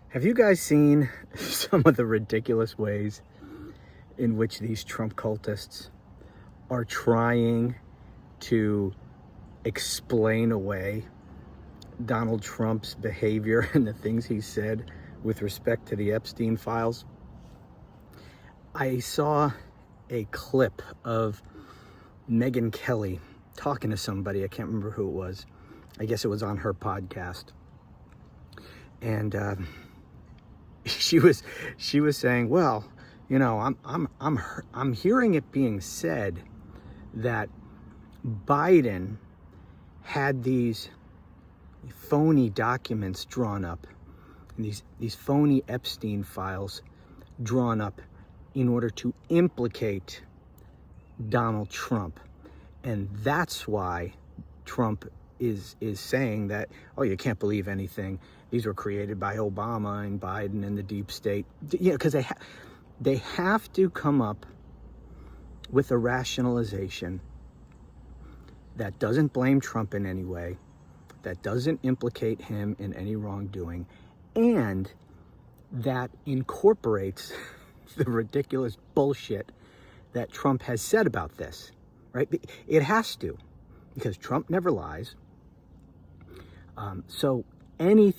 Have you guys seen some of the ridiculous ways in which these Trump cultists are trying to explain away Donald Trump's behavior and the things he said with respect to the Epstein files? I saw a clip of Megyn Kelly talking to somebody. I can't remember who it was. I guess it was on her podcast. And she was saying, well, you know, I'm hearing it being said that Biden had these phony documents drawn up, and these phony Epstein files drawn up in order to implicate Donald Trump. And that's why Trump is saying that, oh, you can't believe anything. These were created by Obama and Biden and the deep state. You know, because they have to come up with a rationalization that doesn't blame Trump in any way, that doesn't implicate him in any wrongdoing, and that incorporates the ridiculous bullshit that Trump has said about this, right? It has to, because Trump never lies. So any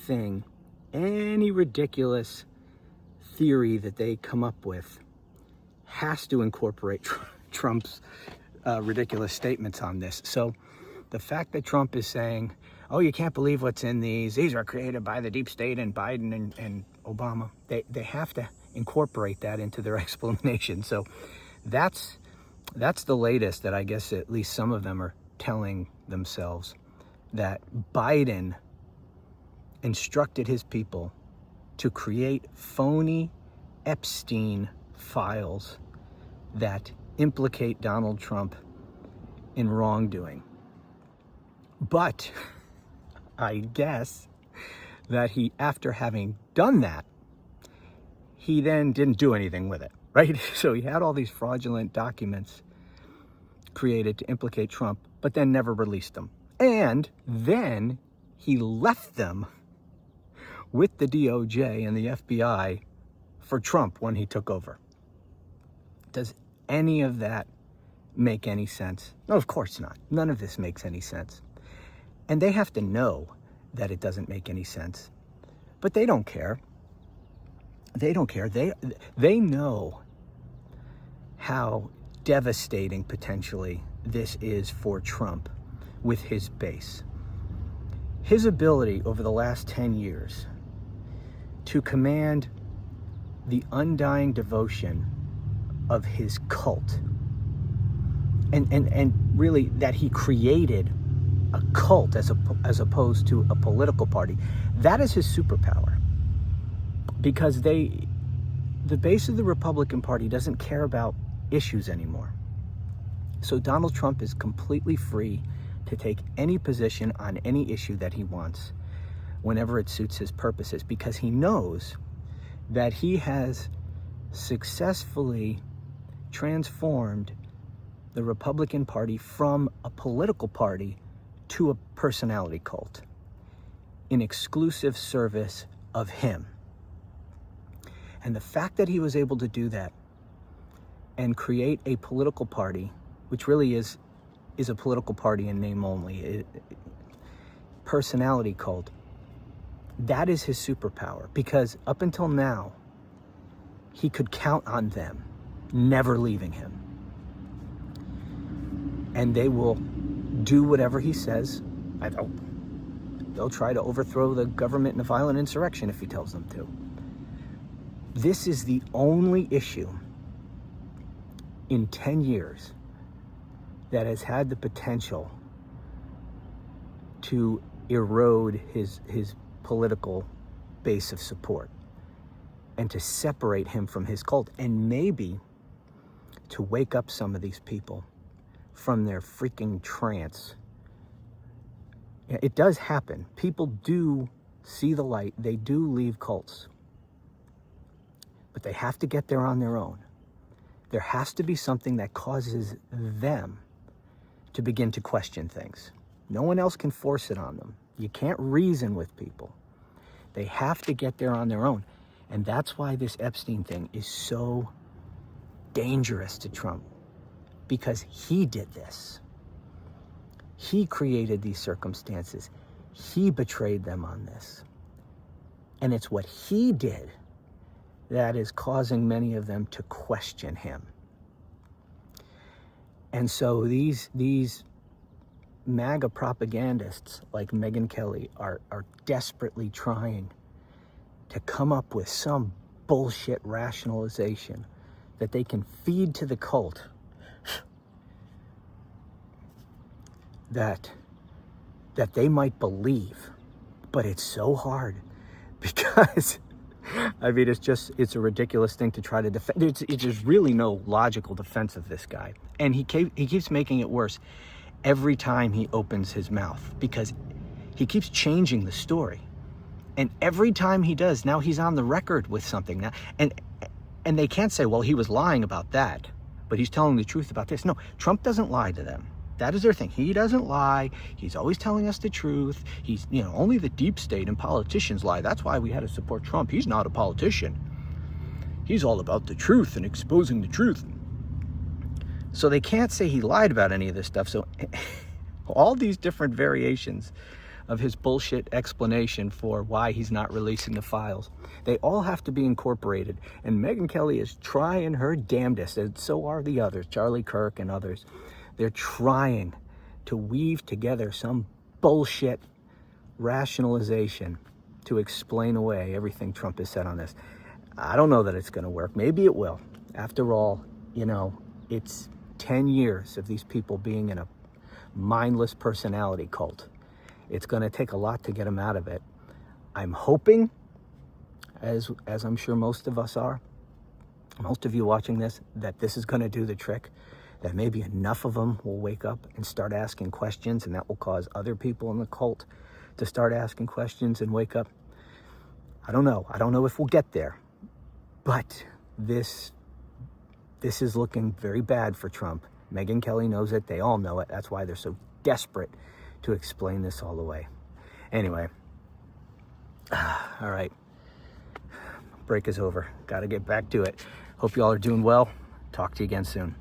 ridiculous theory that they come up with has to incorporate Trump's ridiculous statements on this. So the fact that Trump is saying, oh, you can't believe what's in these are created by the deep state and Biden and Obama, they have to incorporate that into their explanation. So that's the latest that I guess at least some of them are telling themselves, that Biden instructed his people to create phony Epstein files that implicate Donald Trump in wrongdoing. But I guess that he, after having done that, he then didn't do anything with it, right? So he had all these fraudulent documents created to implicate Trump, but then never released them. And then he left them with the DOJ and the FBI for Trump when he took over. Does any of that make any sense? No, of course not. None of this makes any sense. And they have to know that it doesn't make any sense. But they don't care. They don't care. They know how devastating potentially this is for Trump with his base. His ability over the last 10 years to command the undying devotion of his cult, and really that he created a cult as opposed to a political party, that is his superpower. Because the base of the Republican Party doesn't care about issues anymore. So Donald Trump is completely free to take any position on any issue that he wants whenever it suits his purposes, because he knows that he has successfully transformed the Republican Party from a political party to a personality cult in exclusive service of him. And the fact that he was able to do that and create a political party, which really is a political party in name only, personality cult, that is his superpower. Because up until now, he could count on them never leaving him. And they will do whatever he says. They'll try to overthrow the government in a violent insurrection if he tells them to. This is the only issue in 10 years that has had the potential to erode his political base of support and to separate him from his cult, and maybe to wake up some of these people from their freaking trance. It does happen. People do see the light. They do leave cults. But they have to get there on their own. There has to be something that causes them to begin to question things. No one else can force it on them. You can't reason with people. They have to get there on their own. And that's why this Epstein thing is so dangerous to Trump, because he did this. He created these circumstances. He betrayed them on this. And it's what he did that is causing many of them to question him. And so these MAGA propagandists like Megyn Kelly are desperately trying to come up with some bullshit rationalization that they can feed to the cult that they might believe. But it's so hard because I mean, it's a ridiculous thing to try to defend. There's really no logical defense of this guy. And he keeps making it worse every time he opens his mouth, because he keeps changing the story. And every time he does, now he's on the record with something now. And they can't say, well, he was lying about that, but he's telling the truth about this. No, Trump doesn't lie to them. That is their thing. He doesn't lie. He's always telling us the truth. He's, only the deep state and politicians lie. That's why we had to support Trump. He's not a politician. He's all about the truth and exposing the truth. So they can't say he lied about any of this stuff. So all these different variations of his bullshit explanation for why he's not releasing the files, they all have to be incorporated. And Megyn Kelly is trying her damnedest, and so are the others, Charlie Kirk and others. They're trying to weave together some bullshit rationalization to explain away everything Trump has said on this. I don't know that it's going to work. Maybe it will. After all, it's 10 years of these people being in a mindless personality cult. It's going to take a lot to get them out of it. I'm hoping, as I'm sure most of us are, most of you watching this, that this is going to do the trick, that maybe enough of them will wake up and start asking questions, and that will cause other people in the cult to start asking questions and wake up. I don't know. I don't know if we'll get there, but this is looking very bad for Trump. Megyn Kelly knows it. They all know it. That's why they're so desperate to explain this all away. Anyway, all right. Break is over. Got to get back to it. Hope you all are doing well. Talk to you again soon.